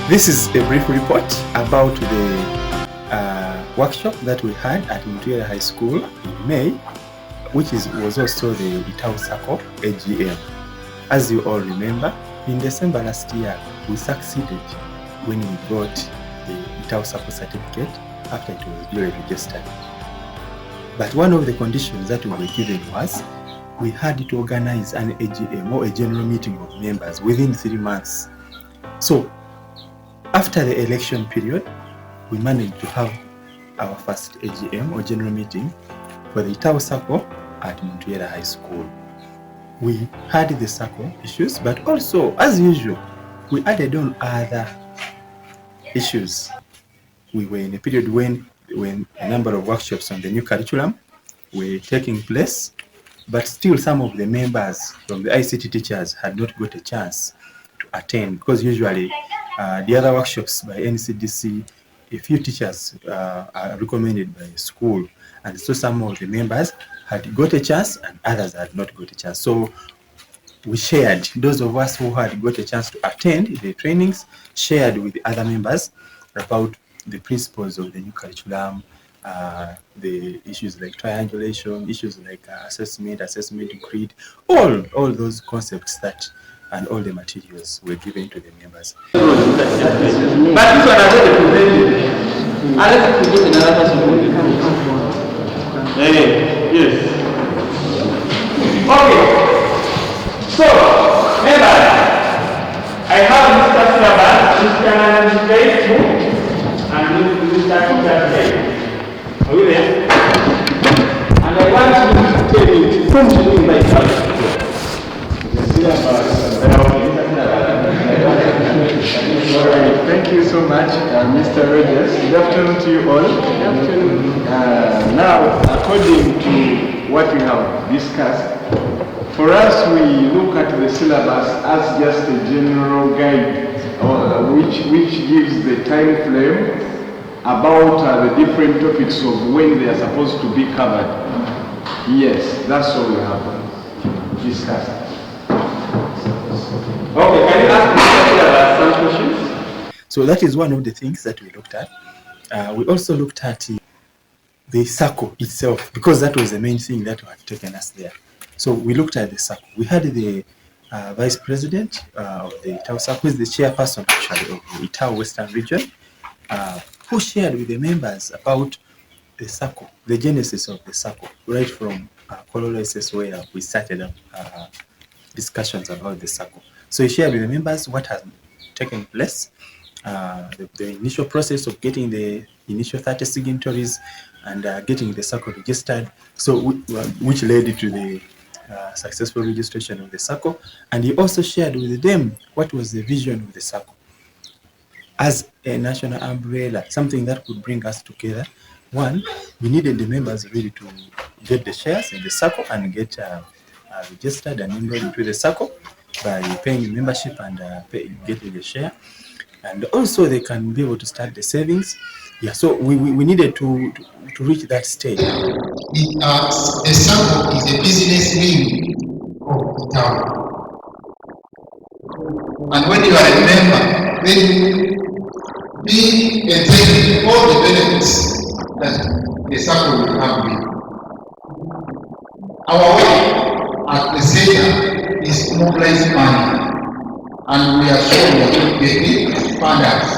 This is a brief report about the workshop that we had at Muntuyera High School in May, which was also the ITAU SACCO AGM. As you all remember, in December last year, we succeeded when we got the ITAU SACCO certificate after it was duly registered. But one of the conditions that we were given was we had to organize an AGM or a general meeting of members within 3 months. So after the election period, we managed to have our first AGM or general meeting for the ITAU SACCO at Muntuyera High School. We had the SACCO issues, but also, as usual, we added on other issues. We were in a period when a number of workshops on the new curriculum were taking place, but still some of the members from the ICT teachers had not got a chance to attend, because usually the other workshops by NCDC, a few teachers are recommended by the school, and so some of the members had got a chance and others had not got a chance. So we shared, those of us who had got a chance to attend the trainings, shared with the other members about the principles of the new curriculum, the issues like triangulation, issues like assessment grid, all those concepts that and all the materials were given to the members. But this one I said presented. I let you present another person. Yes. Okay. So, members, I have Mr. Syllabus, Mr. Page 2, and Mr. Teacher Page. Are we there? And I want to tell you, come to me myself. Thank you so much, Mr. Rogers. Good afternoon to you all. Good afternoon. Now, according to what we have discussed, for us we look at the syllabus as just a general guide which gives the time frame about the different topics of when they are supposed to be covered. Yes, that's all we have discussed. Okay, can you ask me about some questions? So that is one of the things that we looked at. We also looked at the SACCO itself, because that was the main thing that had taken us there. So we looked at the SACCO. We had the Vice President of the ITAU SACCO, who is the chairperson actually of the ITAU Western Region, who shared with the members about the SACCO, the genesis of the SACCO, right from colonisis where we started up discussions about the SACCO. So he shared with the members what has taken place, the initial process of getting the initial 30 signatories and getting the SACCO registered, so which led to the successful registration of the SACCO. And he also shared with them what was the vision of the SACCO as a national umbrella, something that could bring us together. One, we needed the members really to get the shares in the SACCO and get registered and enrolled into the SACCO by paying membership and getting the share, and also they can be able to start the savings. Yeah, so we needed to reach that stage. The SACCO is a business wing of the town, and when you are a member, then you be entitled all the benefits that the SACCO will have with you. Our way at the center is to mobilize money, and we are sure we are going to get it funders.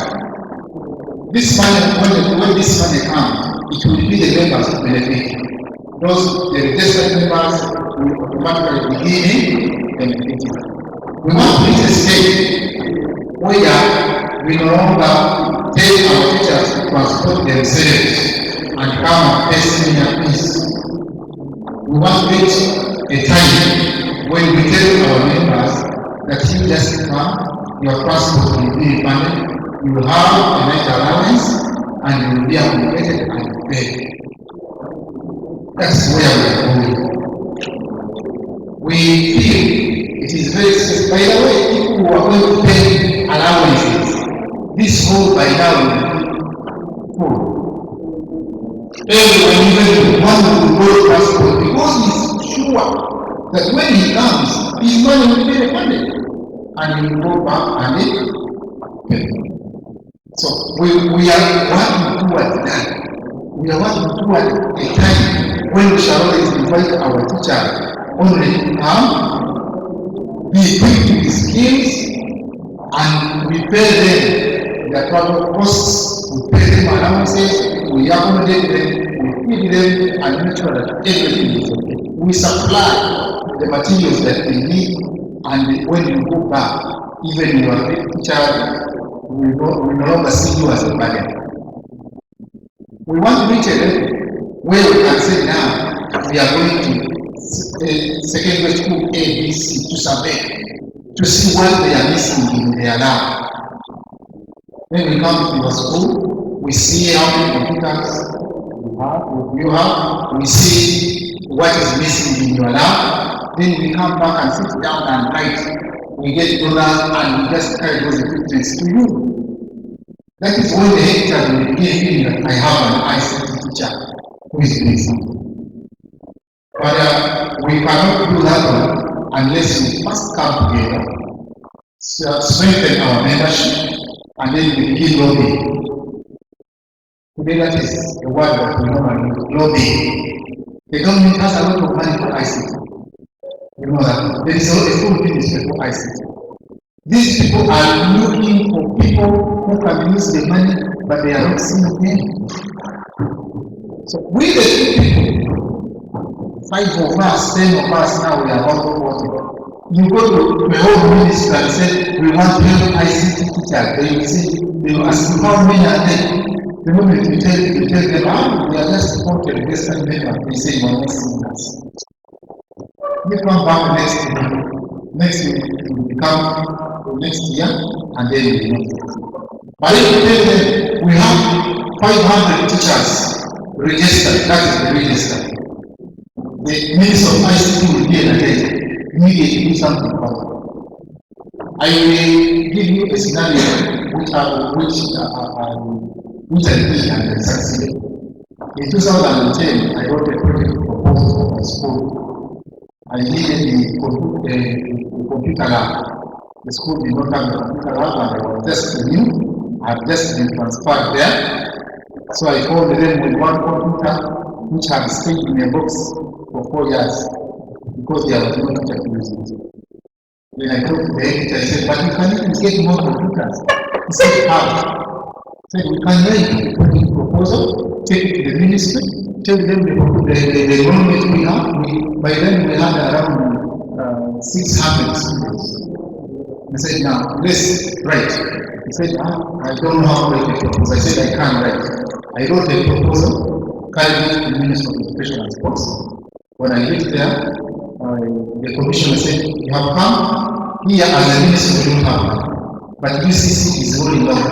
This money, when this money comes, it will be the members who benefit. Those the registered members will automatically begin benefiting. We want to reach a stage where we no longer take our teachers to transport themselves and come and pay seminar fees. We want to reach a time when we tell our members that you just come, your passport will be refunded, you will have a night allowance, and you will be accommodated and paid. That's where we are going. We feel it is very safe. By the way, people who are going to pay allowances, this whole by now will be full. Everyone even one will go passport because he's sure that when he comes, his money will be refunded, and he will go back and pay. So we are working towards that. We are working towards a time when we shall always invite our teacher only to come, be equipped with skills, and we pay them their travel costs, we pay them allowances, we accommodate them, we feed them, and make sure that everything is okay. We supply the materials that they need, and when you go back, even your teacher we no longer see you as a burden. We want to reach a level where we can say now we are going to secondary school A, B, C to survey, to see what they are missing in their lab. When we come to your school, we see how many computers you have, we see what is missing in your lab, then we come back and sit down and write. We get dollars and we just carry those equipments to you. That is when the head teacher will give me that I have an ICT teacher who is doing something. But we cannot do that one unless we first come together, strengthen our membership, and then we begin lobbying. Today that is the word that we normally use, lobbying. The government has a lot of money for ICT. You know that there is a full ministry for ICT. These people are looking for people who can use the money, but they are not seeing them. So we the two people, 5 of us, 10 of us now, we are about 40. You go to the whole ministry and say, we want to have ICT teachers. They will say, they will ask you how many are there. The moment you tell them, we are just 40 registered members. They say, you are not seeing us. We come back next week, it will become next year, and then we know. But if you tell them we have 500 teachers registered, that is the register, the Minister of ICT will be again immediately do something about it. I will give you a scenario which I did and succeeded. In 2010, I wrote a project proposal for my school. I needed the computer lab. The school did not have a computer lab, and I was just new. I had just been transferred there. So I called them with one computer which had stayed in a box for 4 years because there was no teacher to use it. Then I talked to the head teacher. I said, but you can even get more computers. He said, how? I said, we can write a project proposal, take it to the ministry, tell them the knowledge we have. By then we had around 600 students. I said, now, let's write. He said, I don't know how to write a proposal. I said, I can't write. I wrote a proposal, carried it to the Minister of Education and Sports. When I went there, the commissioner said, you have come here as a minister, we don't have one. But UCC is rolling out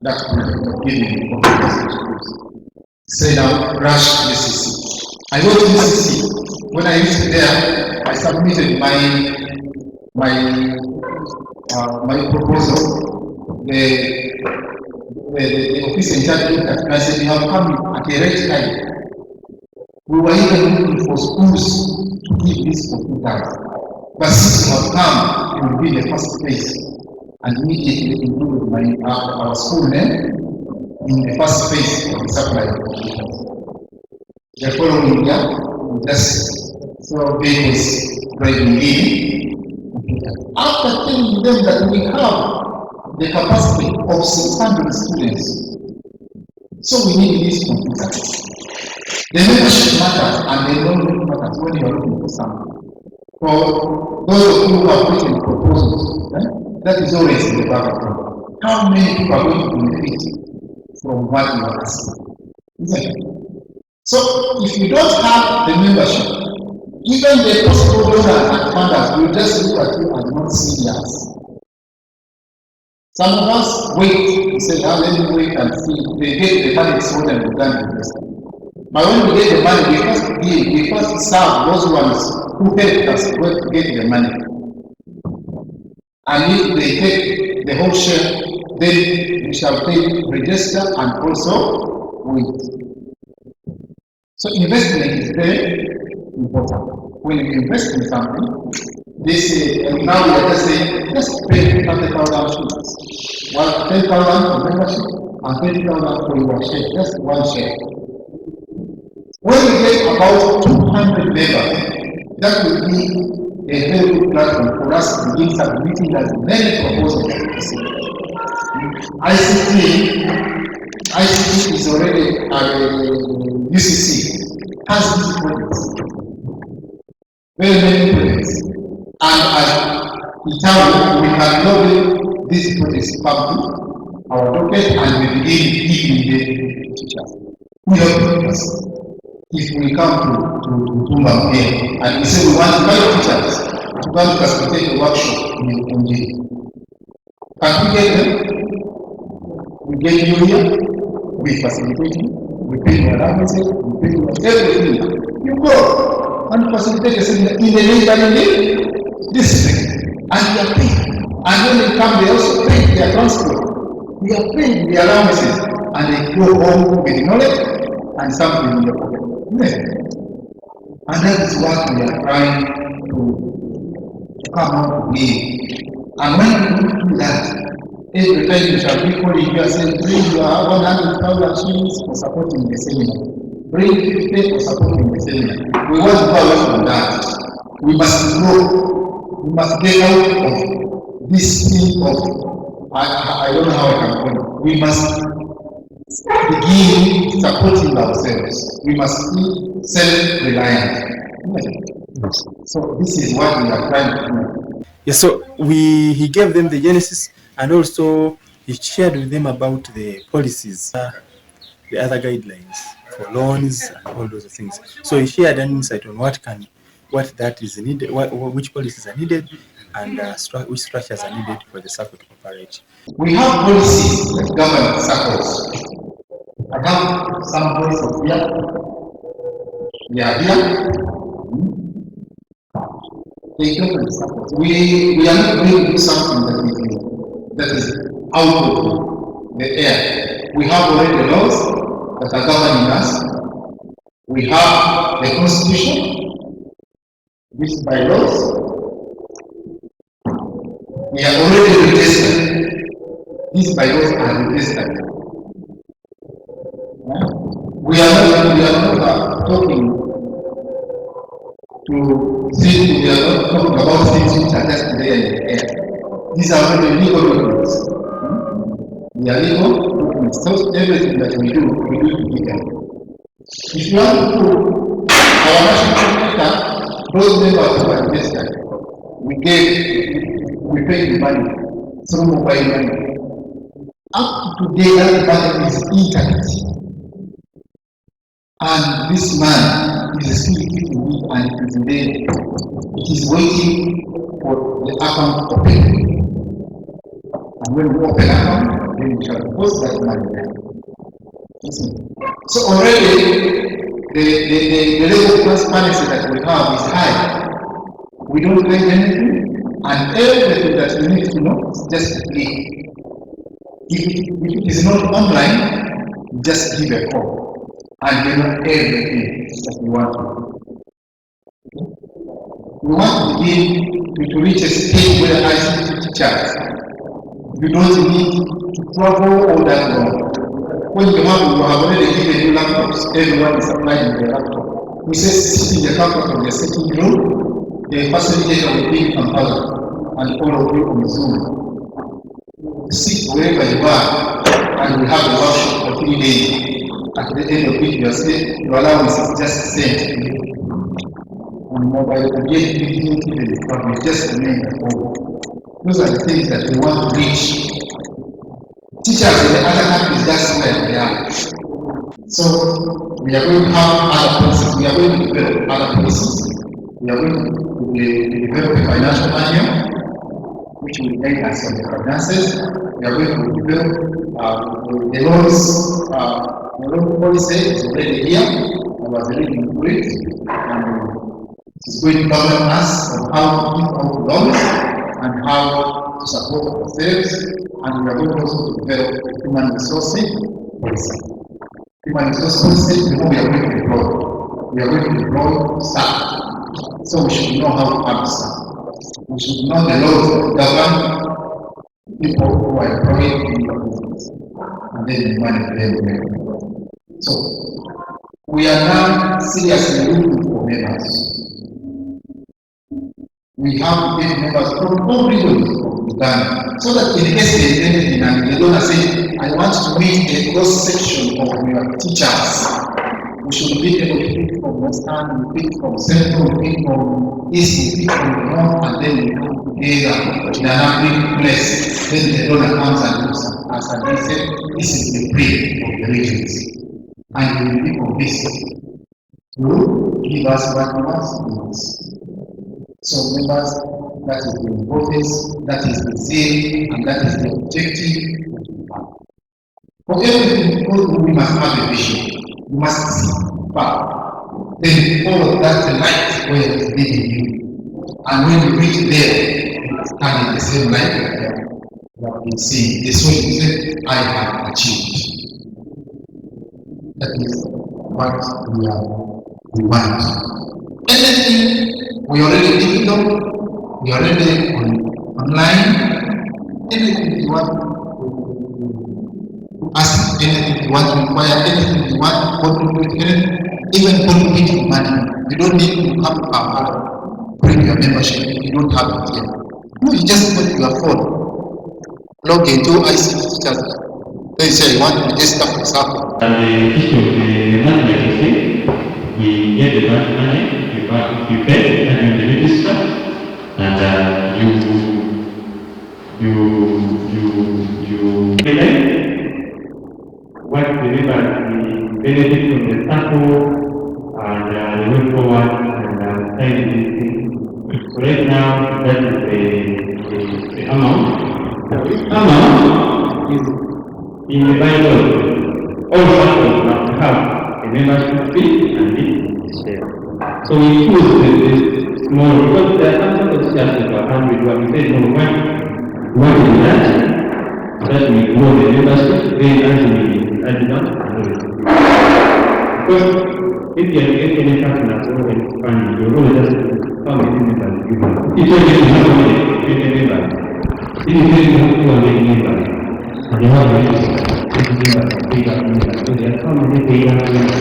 that project of giving computers to schools. Say now, rush UCC. I wrote UCC. When I reached there, I submitted my proposal. The office in charge looked at me and said, you have come at the right time. We were even looking for schools to give these computers. But since you have come, you will be in the first place. And immediately included our school name in the first phase of the supply of computers. The following year, we just saw vehicles driving in. After telling them that we have the capacity of 600 students, so we need these computers. The membership matters and the enrollment matters when you are looking for something. For those of you who have written proposals, that is always in the back of them. How many people are going to benefit from what you are asking? Isn't it? So if you don't have the membership, even the possible donors and funders will just look at you as not serious. Some of us wait and say, let me wait and see. They get the money soon and we're done with this. But when we get the money, we first serve those ones who helped us to get the money. And if they take the whole share, then we shall take register and also wait. So investment is very important. When you invest in something, they say, and now we are just saying, let's pay 30,000 students. 10,000 for membership and 20,000 for your share, just one share. When we get about 200 members, that will be a very good platform for us to begin submitting as many proposals as possible. ICT is already UCC has these projects, very many projects, and as ITAU we have loaded these projects public our docket and we begin giving the teachers. We have us if we come to Kitunga here and we say we want 5 teachers to come to facilitate a workshop in Muntuyera. Can we get them? We get you here, we facilitate you, we pay your allowances, we pay your everything. You go and facilitate a seminar in the neighboring district, and you are paid. And when they come, they also pay their transport. We are paying the allowances, and they go home with knowledge and something in their pocket. Yes. And that is what we are trying to come out with. And when we do that, every time you shall be calling you and saying, bring your 100,000 shillings for supporting the seminar. Bring 50 for supporting the seminar. We want to go away from that. We must grow. We must get out of this thing of, I don't know how I can call it. We must begin supporting ourselves. We must be self-reliant. So this is what we are trying to do. Yes, so he gave them the genesis, and also he shared with them about the policies, the other guidelines for loans and all those things. So he shared an insight on what that is needed, which policies are needed, and which structures are needed for the SACCO to operate. We have policies that govern SACCOs. I have some policies here. They are here. They govern SACCOs. We are not going to do something that is out of the air. We have already laws that are governing us. We have the Constitution, these bylaws. We are already registered. These bylaws are registered. We are not talking to see, we are not talking about things which are just there in the air. These are already legal documents. They are legal documents. So everything that we do legal. If you want to do our national data, those members who are registered, we pay the money through mobile money. Up to today, that money is internet. And this man is still keeping it and it is there. It is waiting for the account to open. And when we open account, then we shall post that money there. So already the level of transparency that we have is high. We don't pay anything, and everything that we need to know is just click. If it is not online, just give a call. And we know everything that we want to do. We want to begin to reach a stage where ICT teachers, you don't need to travel all that long. When you have already given you laptops, everyone is applying their laptop. We say sit in the comfort of the sitting room, the facilitator will be in Kampala, and all of you on Zoom. Sit wherever you are, and we have a workshop for 3 days. At the end of it, you are saying your allowance is just sent on mobile, and yet you didn't even discover, just remain at home. Those are the things that we want to reach. Teachers in the other countries, that's where they are. So we are going to have other policies. We are going to develop other policies. We are going to develop a financial manual, which will guide us on the finances. We are going to develop the laws. The loan policy is already here. I was reading through it, and it's going to govern us on how to give out loans and how to support ourselves. And we are going also to develop a human resources policy. Human resource policy, we are going to deploy. We are going to deploy staff. So we should know how to have staff. We should know the laws that govern people who are employed in your business, and then you manage them well. So we are now seriously looking for members. We have to get members from all regions of Uganda, so that in case there is anything and the donor say, I want to meet a cross section of your teachers. We should be able to pick from Western, we pick from Central, we pick from East, we pick from North, and then we come together in an big place. Then the donor comes and looks at us and he said, this is the bread of the regions. And we will be convinced to give us what we want. So members, that is the importance, that is the zeal, and that is the objective that we have. For everything, we must have a vision. We must see back. Then follow that light where it is leading you. And when you reach there, you stand in the same light that you have been seeing. This way you say, I have achieved. That is what we want. Anything we already digital, we already online, anything you want to ask, anything you want to inquire, anything you want to contribute, even contributing money. You don't need to come to our bring your membership, you don't have it here. No, you just go to your phone, log into ICT teachers. They say you want to register for SACCO. And the issue of the management thing, we get the money. You pay and you register, and you pay. What the benefit from the SACCO and the way forward and signing these things. So right now, that is the amount. This amount is in the Bible. All SACCOs must have a membership fee and the share. So we choose the small, because there are some of the shares that are 100, what we say, no, one in that we grow the membership, then as we add it up, because if you get any customer or any fund, you know just how many members you have. If you get how many members, if you get 200 members, and you have 50 members, so there are how many paid members.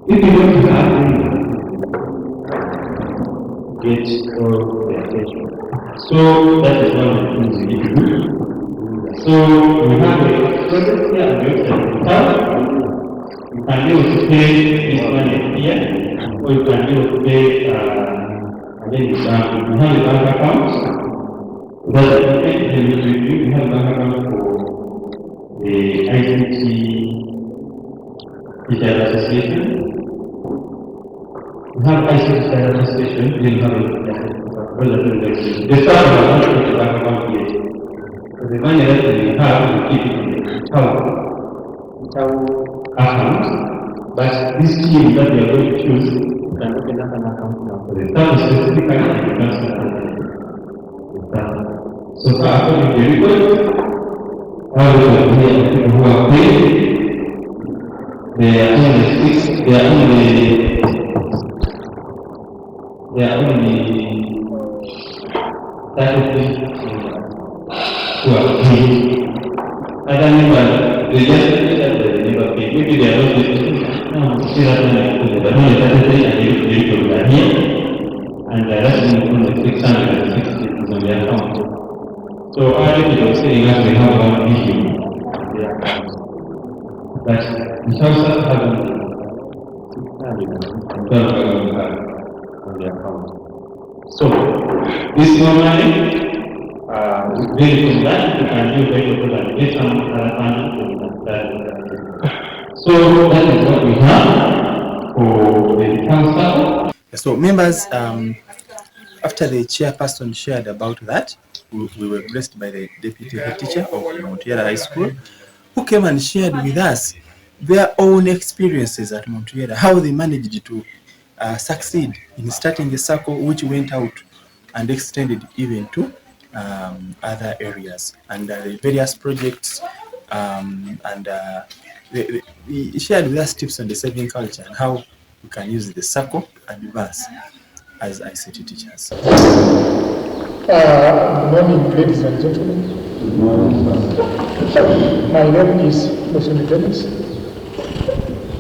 If you don't have get all the attention. So that is one of the things we need to do. So we have a project here and we you can be able to pay this money here, or you can be able to pay again you have a bank account. That's we have a bank account for the ICT Teacher Association. We have ICT Association, we have the start of the bank account here. So the money that we have, we keep it in the ITAU account, but this scheme that we are going to choose, we can open up an account now for the staff specifically and the staff. So far, according to the report, all the people who are paid, they are only 30 who are paid. Other members, they just say that they never pay. Maybe they are not see that but only 33 and they are here, and the rest of only 660 is on their account. So already was saying that we have one issue on their account. But we also have on their account. So this normally very from that you can do very good and get some funding from that. So that is what we have for the council. So members, after the chairperson shared about that, we were blessed by the deputy head teacher of Muntuyera High School, who came and shared with us their own experiences at Muntuyera, how they managed to succeed in starting a SACCO which went out and extended even to other areas and the various projects, and he shared with us tips on the saving culture and how we can use the SACCO and advance as ICT teachers. Good morning, ladies and gentlemen. Good morning. My name is Mr. Dennis.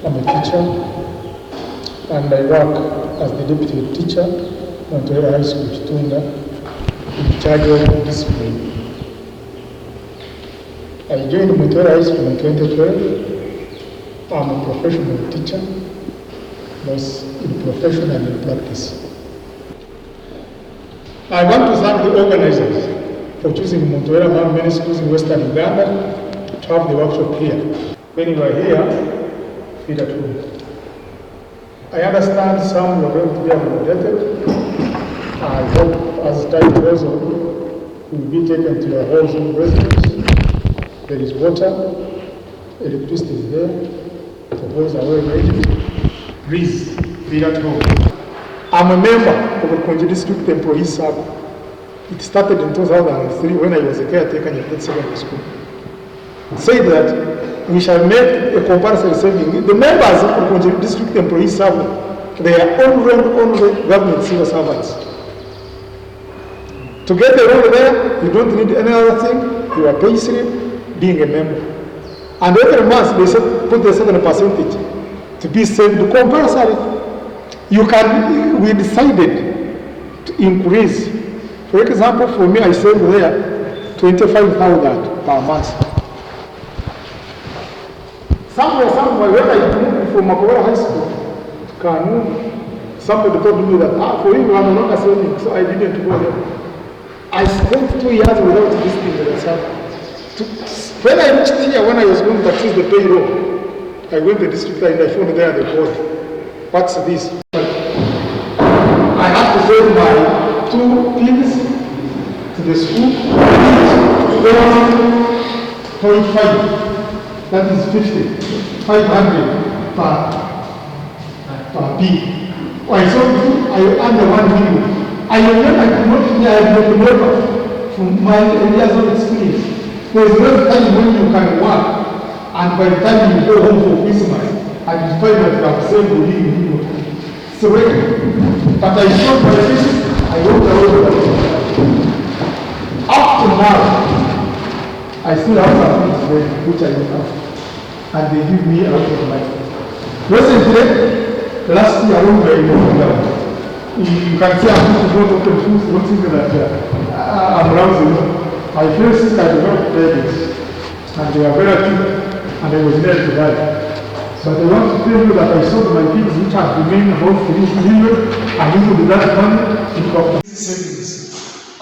I'm a teacher, and I work as the deputy teacher at Muntuyera High School, Kitunga, in charge of discipline. I joined Muntuyera High School in 2012. I'm a professional teacher, both in profession and in practice. I want to thank the organizers for choosing Muntuyera many schools in Western Uganda to have the workshop here. When you are here, feel at home. I understand some are going to be accommodated. I hope as time goes on, you will be taken to your housing residence. There is water, electricity is there, the walls are well ready. Please feel at home. I'm a member of the Konji District Employees SACCO. It started in 2003 when I was a caretaker in the secondary school. Say that we shall make a compulsory saving. The members of the Konji District Employees SACCO, they are on government civil servants. To get the role there, you don't need any other thing. You are pay slip, being a member. And every month they put the 7% to be saved compulsory. We decided to increase. For example, for me, I save there 25,000 per month. Somewhere, when I moved from Muntuyera High School to Kanu, somebody told me that, for you, I'm not saving, so I didn't go there. I spent 2 years without this thing that happened. When I reached here, when I was going to access the payroll, I went to the district and I found there the code. What's this? I have to send my 2 kids to the school, 4.5, that is 50, 500 per B. I saw I under 1 million. I remember I could not remember from my years of experience. There is no time when you can work, and by the time you go home for Christmas, and you find that you have saved the living. So but I showed my face, I walked away with that. Up to now, I still have some things there which I don't have. And they give me a lot of money. Recently, last year I went to Uganda. You can see I'm going to go to food, don't think that I'm rousing. My first sister developed diabetes, and they are very acute, and I was there to die. But I want to tell you that I saw my kids which have remained about 3 million, and you could that money in community savings.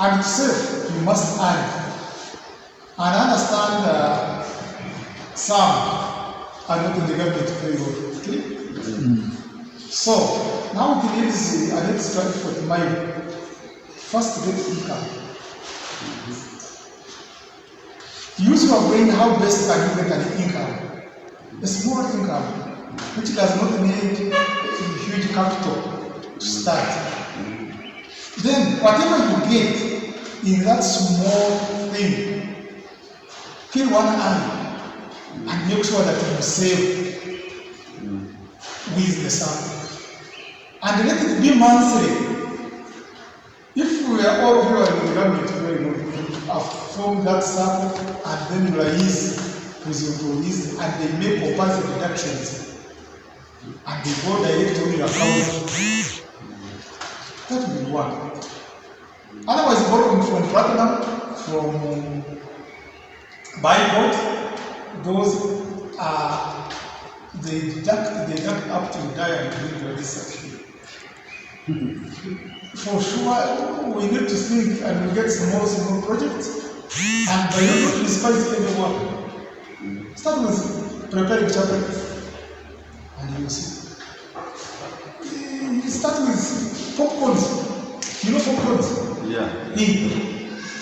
And to save, you must earn. And understand some are not in the government payroll. Okay? So now it is an extra effort. My first get income. Use your brain. How best can you get an income? A small income, which does not need a huge capital to start. Then, whatever you get in that small thing, kill one eye and make sure that you save with the SACCO. And let it be monthly. If we are all here in the government, we have formed that SACCO and then you liaise with employees and they make compulsory deductions and they go direct to your account. That will work. Otherwise, borrowing from platinum, from Bible, those are they deduct up to die and bring to this. For sure, we need to think and we get small projects, and by not despise anyone. Start with preparing chapel, and you see. You start with popcorns. You know popcorns? Yeah.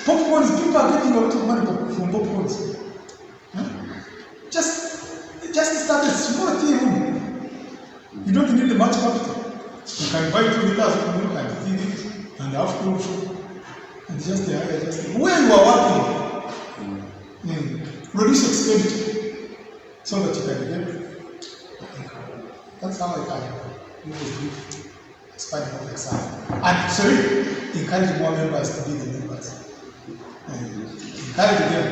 Popcorns, people are getting a lot of money from popcorns. Just start a small tea room. You don't need much capital. You can buy 2 liters of milk and feed it, and have food, and just where you are working, produce expenditure so that you can get income. That's how I can do the brief expanding of the exam. And sorry, encourage more members to be the members. others. Encourage them.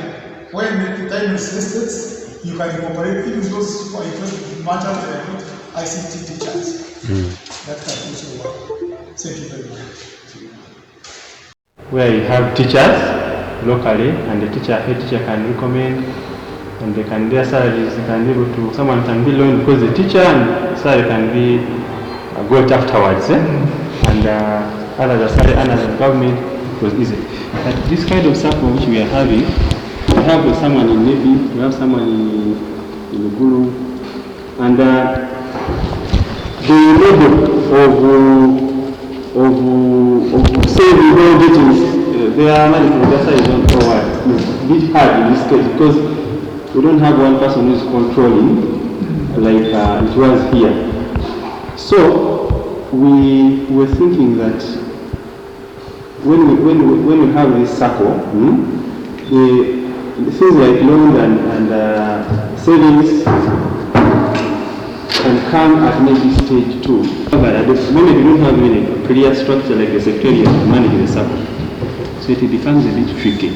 When the time is listed, you can incorporate even those who are interested in matters that are not ICT teachers. That can also work. Thank you very much. Where you have teachers locally, and the head teacher can recommend, and they can, their salaries can be able to, someone can be loaned because the teacher and salary can be got afterwards, and others are salary under the government. It was easy. But this kind of SACCO which we are having, we have someone in Navy, we have someone in the Guru, and the level of saving all details, their money from their side don't provide. It's a bit hard in this case because we don't have one person who is controlling like it was here. So we were thinking that when we have this SACCO, the things like loans and savings can come at maybe stage 2. But when we don't have any clear structure like the secretariat to manage the SACCO, so it becomes a bit tricky.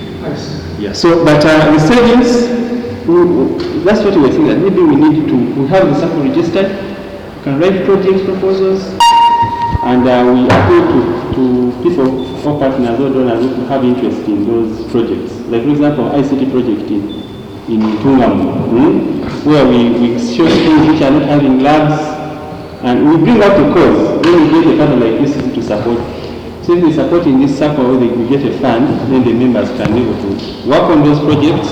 Yeah. So, but the savings, that's what we were thinking. That maybe we need to have the SACCO registered, we can write project proposals, and we appeal to people or partners or donors who have interest in those projects. Like for example, ICT project in Kitunga, where we show schools which are not having labs, and we bring up the cause when we get a partner like this to support. So if we support in this SACCO, we get a fund, then the members can be able to work on those projects,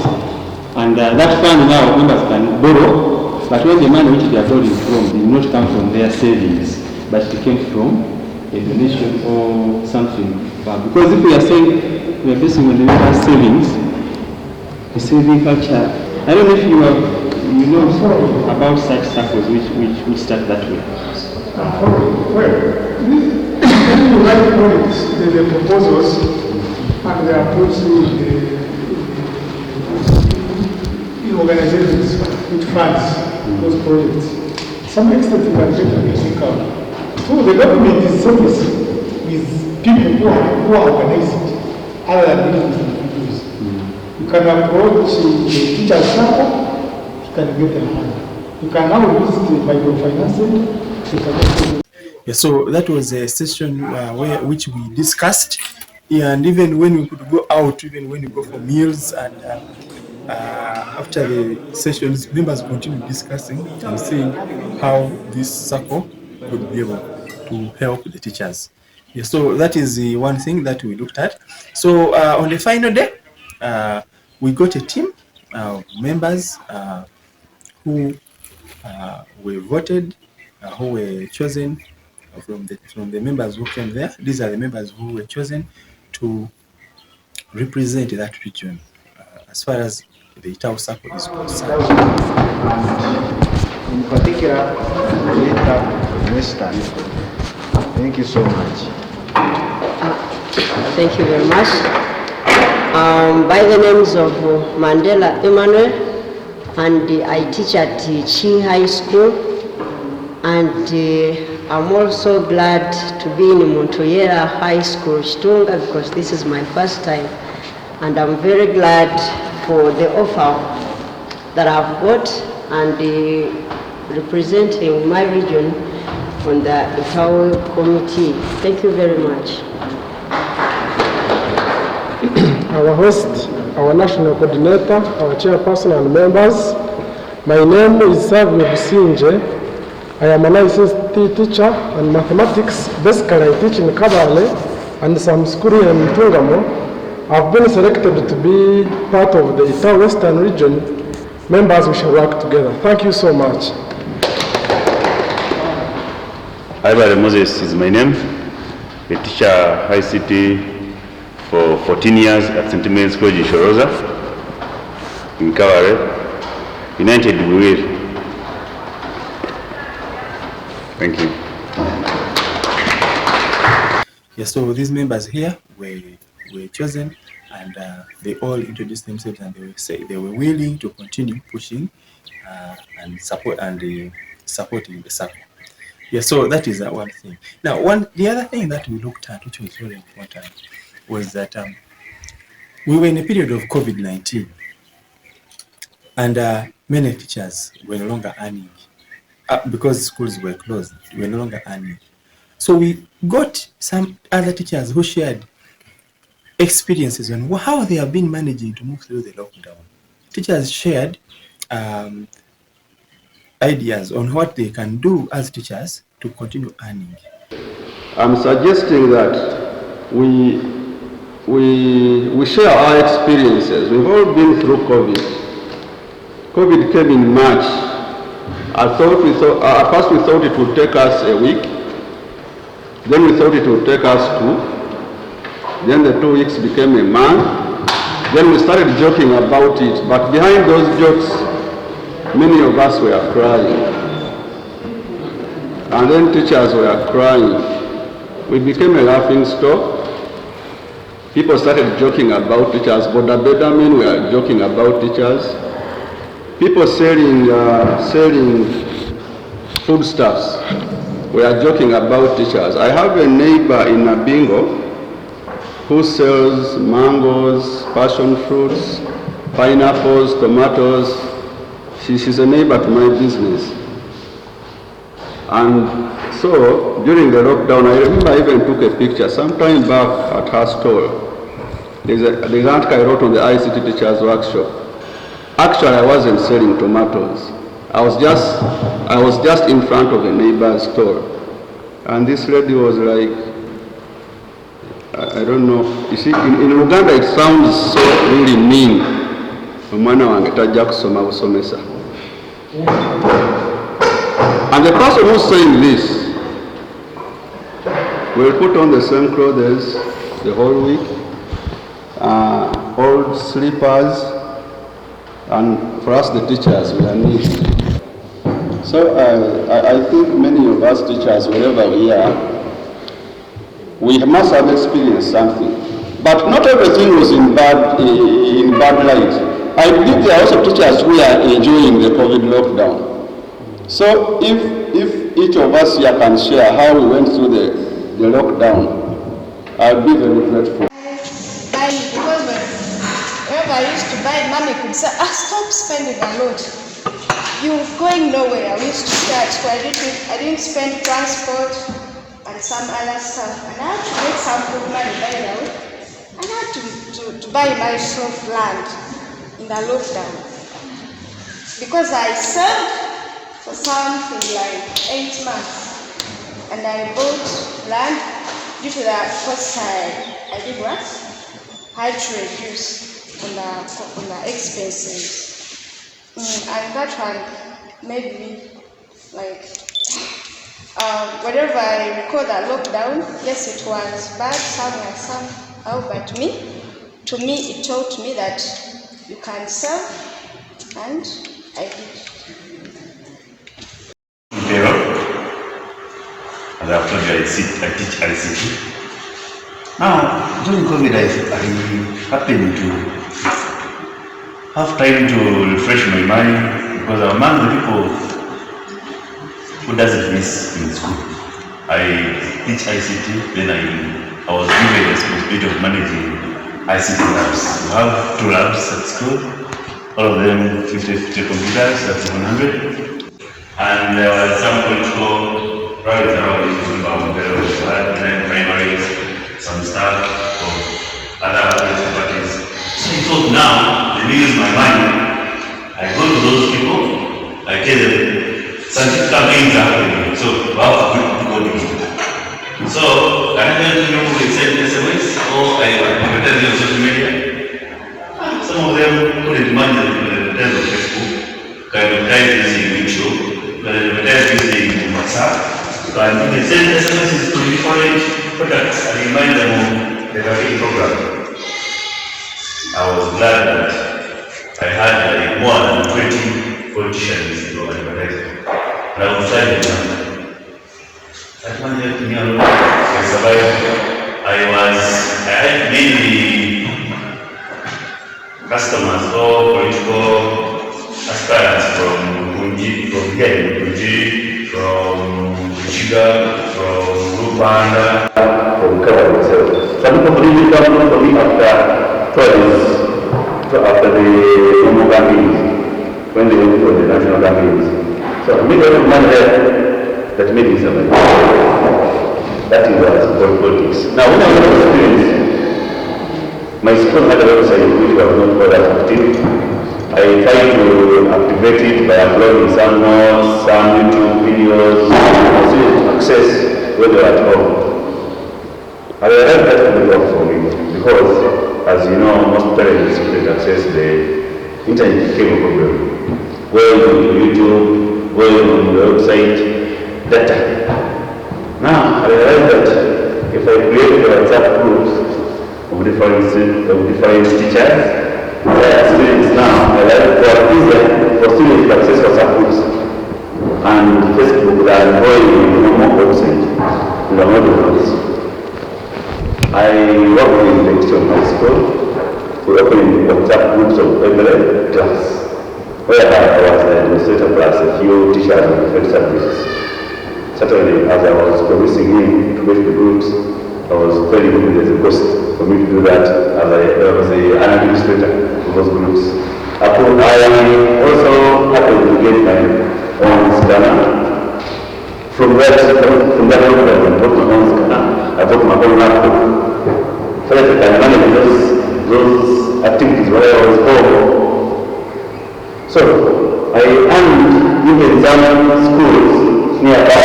and that fund now members can borrow, but when the money which they are borrowing from did not come from their savings, but it came from a donation or something. Because if we are saying we are basing on the members' savings, the saving culture, I don't know if you know about such SACCOs which start that way. Well, when you write projects, the proposals, and they are put to the organizations which funds those projects. Some extent you can get a income. So the government is service with people who are organized other than individuals. You can approach the teacher's SACCO, you can get them money. You can now use the microfinancing, you can get. Yeah, so that was a session which we discussed, and even when we could go out, even when we go for meals, and after the sessions, members continue discussing and seeing how this SACCO could be able to help the teachers. Yeah, so that is the one thing that we looked at. So on the final day, we got a team of members who were voted, who were chosen from the members who came there. These are the members who were chosen to represent that region as far as the ITAU SACCO is concerned. In particular, Western. Thank you so much. Thank you very much. By the names of Mandela Emmanuel, and I teach at Chi High School, and I'm also glad to be in Muntuyera High School, Kitunga, because this is my first time, and I'm very glad for the offer that I've got, and representing my region on the ITAU committee. Thank you very much. Our host, our national coordinator, our chairperson and members. My name is Savio Businje. I am an ICT teacher and mathematics. Basically, I teach in Kabale and some school in Tungamo. I've been selected to be part of the ITAU Western region. Members, we shall work together. Thank you so much. Ibare Moses is my name. I teach ICT for 14 years at St. Mary's College in Shoroza, in Kabale, United we will. Thank you. Yeah, so these members here were chosen, and they all introduced themselves, and they were willing to continue pushing and supporting the SACCO. Yeah, so that is one thing. Now, the other thing that we looked at, which was very important, was that we were in a period of COVID-19, and many teachers were no longer earning because schools were closed. We were no longer earning. So we got some other teachers who shared experiences on how they have been managing to move through the lockdown. Teachers shared ideas on what they can do as teachers to continue earning. I'm suggesting that we share our experiences. We've all been through COVID. COVID came in March. At first we thought it would take us a week. Then we thought it would take us 2. Then the 2 weeks became a month. Then we started joking about it. But behind those jokes, many of us were crying. And then teachers were crying. We became a laughing stock. People started joking about teachers. Boda men were joking about teachers. People selling foodstuffs were joking about teachers. I have a neighbor in Nabingo who sells mangoes, passion fruits, pineapples, tomatoes. She's a neighbor to my business. And so during the lockdown, I remember I even took a picture sometime back at her store. There's an article I wrote on the ICT teachers workshop. Actually, I wasn't selling tomatoes. I was just in front of a neighbor's store. And this lady was like, I don't know. You see, in Uganda it sounds so really mean. And the person who's saying this will put on the same clothes the whole week, old slippers, and for us the teachers, we are neat. So I think many of us teachers, wherever we are, we must have experienced something. But not everything was in bad light. I believe there are also teachers who are enjoying the COVID lockdown. So if each of us here can share how we went through the lockdown, I'll be very grateful. Because whenever I used to buy, mommy could say, stop spending a lot. You're going nowhere. We used to stay at school. I didn't spend transport and some other stuff. And I had to make some good money by the way. And I had to buy myself land in the lockdown. Because I served for something like 8 months. And I bought land due to the cost I did what? I had to reduce on the expenses. And that one made me like, whenever I recall the lockdown, yes, it was bad somehow, but to me, it taught me that you can serve, and I did. As I've told you, I teach ICT. Now, during COVID, I happened to have time to refresh my mind because I'm among the people who doesn't miss in school. I teach ICT, then I was given the responsibility of managing ICT labs. We have 2 labs at school, all of them 50 computers, that's 100. And there was some control right around the primaries, some staff of other parties. So I thought now, let me use my mind. I go to those people, I tell them, scientific campaigns are happening, so how to go to it. So, can I tell you who send SMS or I advertise on social media? Some of them put it money on Facebook, can advertise using YouTube, can advertise using WhatsApp. So I think they send SMSs to different products and remind them of the campaign program. I was glad that I had more than 20 politicians advertising. And I was trying to that one year to me alone, I survived. I had many customers or political aspirants from Punji, from Chiga, from Uganda, from Kawa itself. Some people really come to me after after the normal campaigns, when they went for the national campaigns. So I made a lot of money there that made me survive. That is politics. Now when I was a student, my school had a website which was not called active. I tried to activate it by uploading some notes, some YouTube videos, to access when they were at home. I realized that would work for me because, as you know, most parents couldn't access the internet became a problem. Going on YouTube, going on the website, data. Now I realized that if I create WhatsApp groups of different teachers, students now, I like to have easier for students to access WhatsApp groups and Facebook than going on the normal website. I work in the teacher of my school. We open WhatsApp groups of every class, where I was the administrator plus a few teachers of different subjects. Certainly, as I was convincing him to go to the groups, I was telling him there's a cost for me to do that as I was an administrator of those groups. I also happened to get my own scanner. From that moment, I bought my own scanner. I bought my own laptop. So that I can manage those activities while I was home. So I earned even some schools nearby.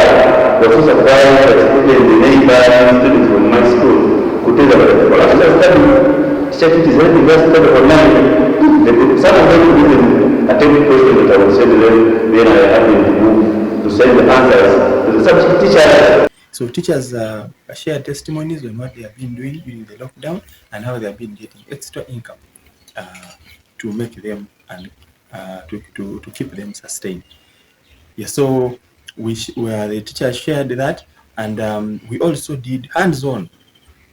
The first acquired students, the neighbors, students from my school could tell them, well, after studying, check it is anything else study online. Some of them didn't attempt questions that I would send them, then I happened to move to send the answers to the subject teachers. So teachers share testimonies on what they have been doing during the lockdown and how they have been getting extra income to make them and to keep them sustained. Yeah, so where the teachers shared that, and we also did hands-on.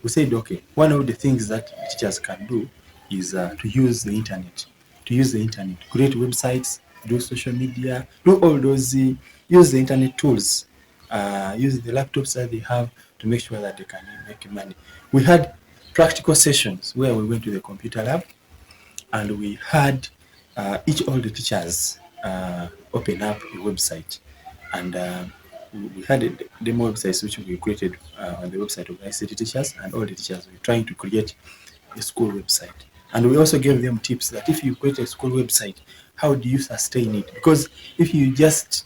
We said, okay, one of the things that teachers can do is to use the internet. Create websites, do social media, do all those, use the internet tools, use the laptops that they have to make sure that they can make money. We had practical sessions where we went to the computer lab and we had all the teachers open up a website. And we had demo websites which we created on the website of ICT teachers, and all the teachers were trying to create a school website. And we also gave them tips that if you create a school website, how do you sustain it? Because if you just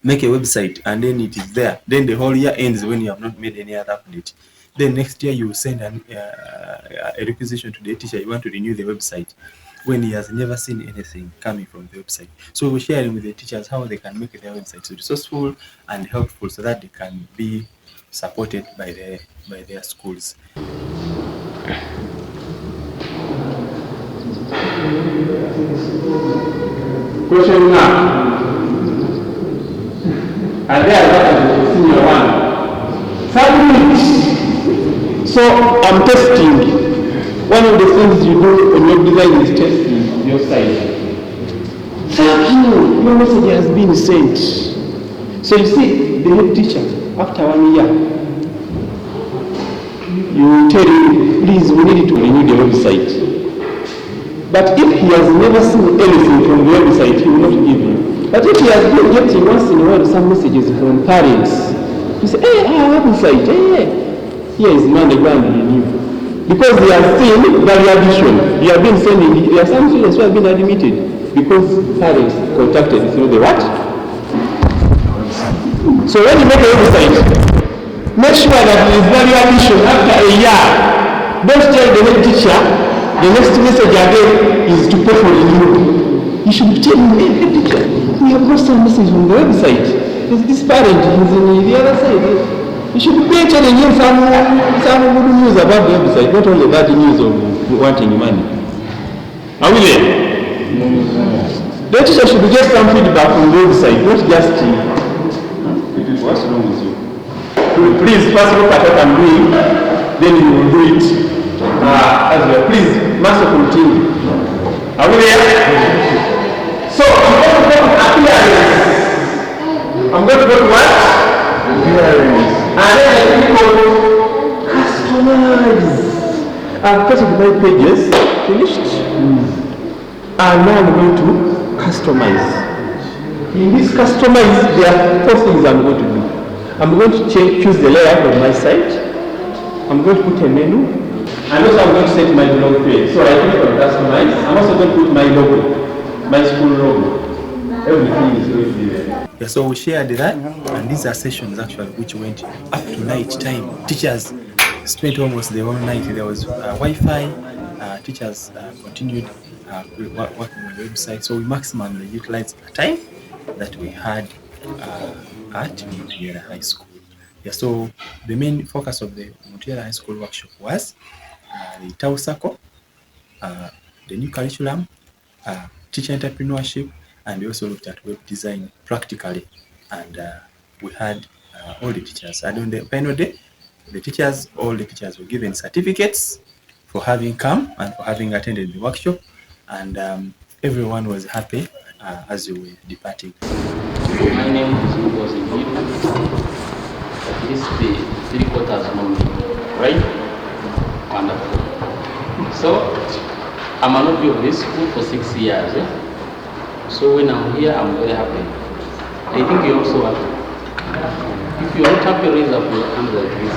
make a website and then it is there, then the whole year ends when you have not made any other update. Then next year you will send a requisition to the teacher, you want to renew the website, when he has never seen anything coming from the website. So we're sharing with the teachers how they can make their websites resourceful and helpful so that they can be supported by their schools. Question now. And there is senior one. Submit. So I'm testing. One of the things you do when you design is testing your site. Thank you. Your message has been sent. So you see, the head teacher, after 1 year, you tell him, please, we need to renew the website. But if he has never seen anything from the website, he will not give you. But if he has been getting once in a while some messages from parents, you say, hey, I have a website, hey, here is money, go and renew. Because they have seen value addition. They have been sending, there are some students who have been admitted because parents contacted through the what? So when you make a website, make sure that there is value addition after a year. Don't tell the head teacher the next message again is to pay for renewal. You should tell him, hey, head teacher, we have got some message from the website. There's this parent who's in the other side. You should be telling him some good news about the website, not only bad news of wanting money. Are we there? The teacher should get some feedback from the website, not just what's wrong with you? Please first look at what I'm doing, then you will do it as well. Please, master continue. Are we there? So I'm going to go to appearance. I'm going to go to what? Appearance. And then I click on customize. I've created pages finished. And now I'm going to customize. In this customize, there are 4 things I'm going to do. I'm going to choose the layout of my site. I'm going to put a menu. And also I'm going to set my blog page. So I click on customize. I'm also going to put my logo, my school logo. Everything is going to be there. Yeah, so we shared that, and these are sessions actually which went up to night time. Teachers spent almost the whole night. There was Wi-Fi. Teachers continued working on the website. So we maximally utilized the time that we had at Muntuyera High School. Yeah, so the main focus of the Muntuyera High School workshop was the ITAU SACCO, the new curriculum, teacher entrepreneurship, and we also looked at web design practically. And we had all the teachers. And on the final day, all the teachers were given certificates for having come and for having attended the workshop. And everyone was happy as we were departing. My name is Mugozi Gidu. At least the 3/4 know me, right? Wonderful. So, I'm an OP of this school for 6 years. So when I'm here, I'm very happy. I think you also are. If you are not happy, raise up your hand like this.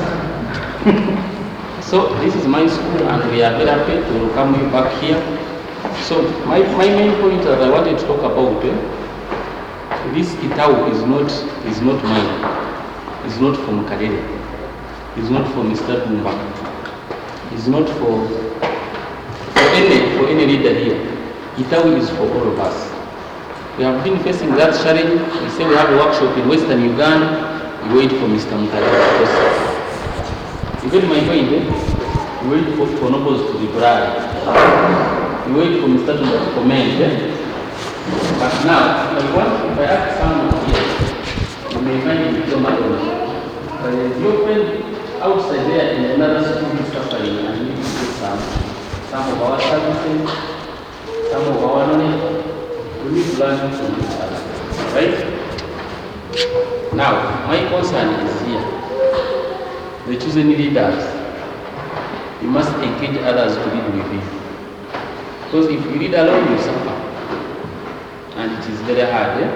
So this is my school, and we are very happy to welcome you back here. So my main point that I wanted to talk about, this ITAU is not mine. It's not from Kadede. It's not for Mr. Tumba. It's not for any leader here. ITAU is for all of us. We have been facing that challenge. We say we have a workshop in Western Uganda. We wait for Mr. Muntuyera. You get my point, eh? We wait for nobles to reply. We wait for Mr. Tumba to comment. Eh? But now, if I ask someone here, you may find it so much. Your friend outside there in another school is suffering and need to get some of our services, some of our knowledge. We need to learn from each other, right? Now, my concern is here. The chosen leaders, you must engage others to lead with you. Because if you lead alone, you suffer. And it is very hard. Eh?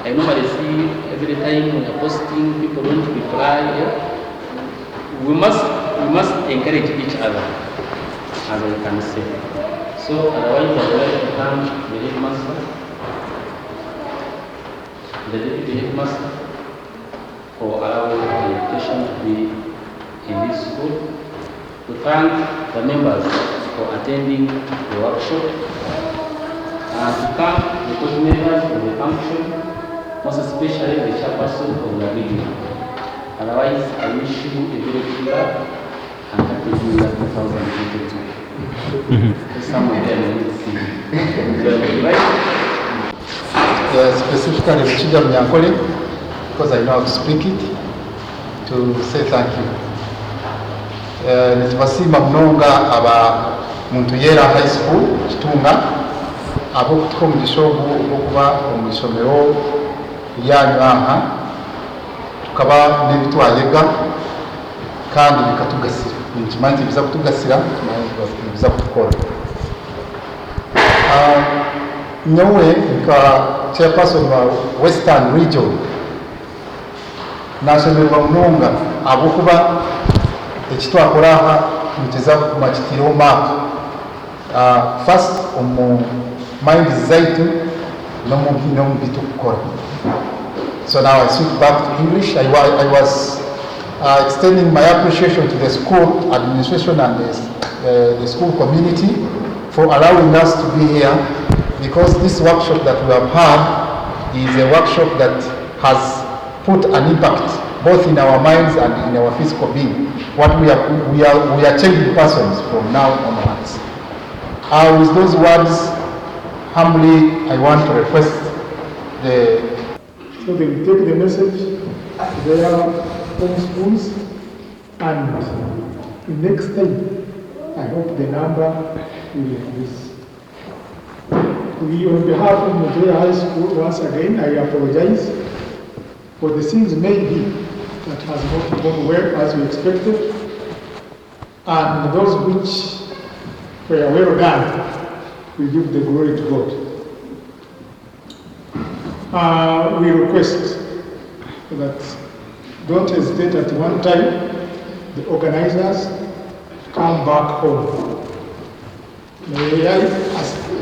I normally see every time when you're posting, people don't reply. Eh? We must encourage each other, as I can say. So otherwise I would like to thank the headmaster, the deputy headmaster, for allowing the invitation to be in this school. To thank the members for attending the workshop. And to thank the coordinators for the function, most especially the chairperson of the meeting. Otherwise, I wish you a very good luck and happy New Year 2022. Some of them will see. Right? Specifically Mchida Mnyankole, because I know how to speak it, to say thank you. Nitubasima mnonga aba Muntuyera High School, Kitunga, abo kutuko mugishogo okuba omushomero yanyu aha tukaba nebitwayega kandi bikatugasira nkimanzi biza kutugasira biza kutukora nyowe nka chairperson wa Western Region nashemerwa munonga abo kuba ekitwakora aha niteza kumakitiro map first mind zaitu no mbitu kukora. So now I switch back to English. I was extending my appreciation to the school administration and the school community for allowing us to be here, because this workshop that we have had is a workshop that has put an impact both in our minds and in our physical being. What we are changing persons from now onwards. With those words, humbly, I want to request so they will take the message to their home schools, and the next time, I hope the number will increase. On behalf of Muntuyera High School, once again, I apologize for the things maybe that has not gone well as we expected, and those which For a well done, we give the glory to God. We request that don't hesitate at one time, the organizers come back home. May I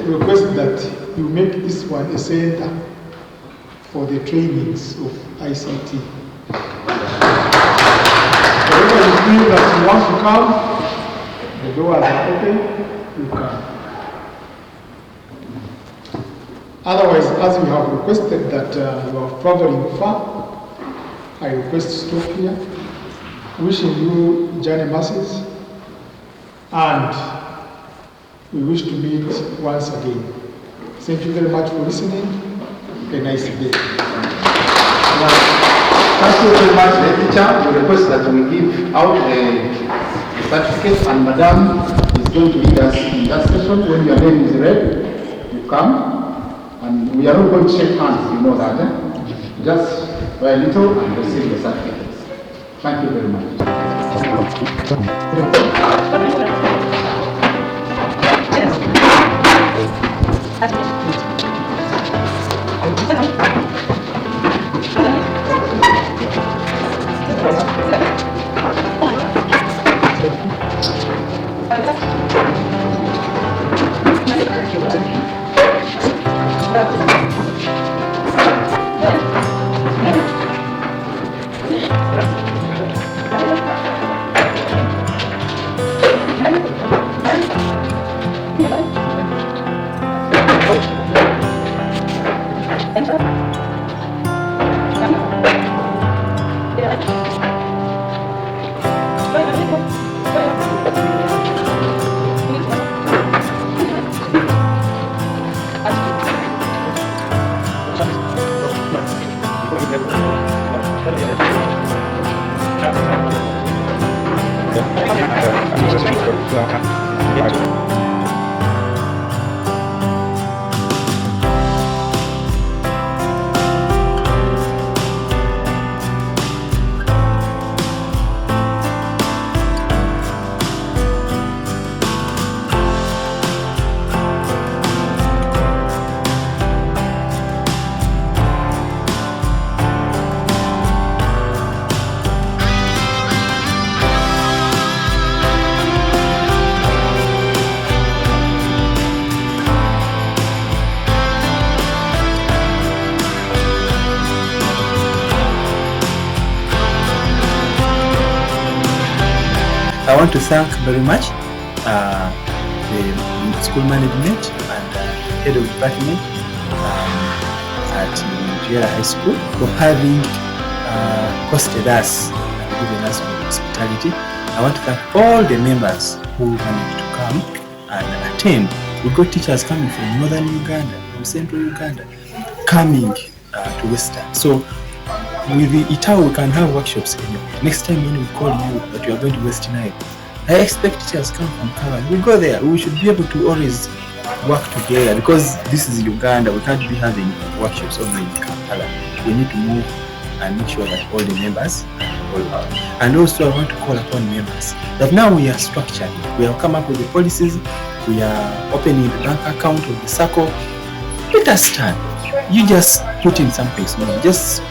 request that you make this one a center for the trainings of ICT. Wherever you feel that you want to come, the doors are open, you come. Otherwise, as we have requested that you are traveling far, I request to stop here, wishing you journey masses, and we wish to meet once again. Thank you very much for listening. A nice day. Thank you very much, the teacher. We request that we give out the certificate, and Madam is going to lead us in that session. When your name is read, you come, and we are not going to shake hands, you know that. Just a little and receive the certificates. Thank you very much. I want to thank very much the school management and head of department at Muntuyera High School for having hosted us and given us hospitality. I want to thank all the members who managed to come and attend. We got teachers coming from northern Uganda, from central Uganda, coming to Western. So with the ITAU, we can have workshops anywhere. Next time when we call you that you are going to West Nile, I expect teachers come from Kampala. We go there. We should be able to always work together because this is Uganda. We can't be having workshops only in Kampala. We need to move and make sure that all the members are all out. And also I want to call upon members that now we are structured. We have come up with the policies. We are opening the bank account of the SACCO. Let us start. You just put in some place, just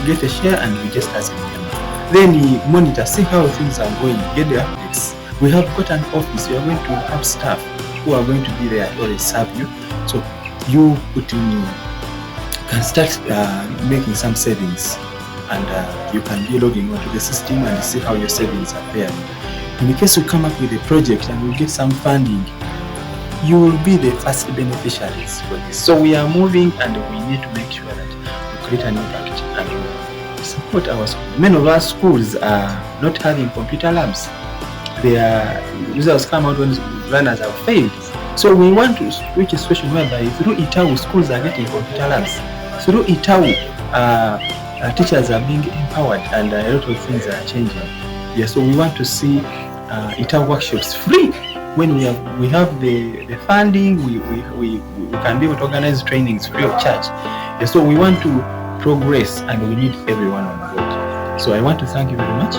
get a share and you just ask them. Then you monitor, see how things are going, get the updates. We have got an office, we are going to have staff who are going to be there to always serve you. So you put in, can start making some savings and you can be logging onto the system and see how your savings are faring. In the case you come up with a project and you get some funding, you will be the first beneficiaries for this. So we are moving and we need to make sure that we create an impact and we support our school. Many of our schools are not having computer labs. Their results come out when learners have failed. So we want to reach a situation whereby through ITAU schools are getting computer labs. Through ITAU teachers are being empowered and a lot of things are changing. Yeah, so we want to see ITAU workshops free. When we have the funding, we can be able to organize trainings free of charge. Yeah, so we want to progress and we need everyone on board. So I want to thank you very much.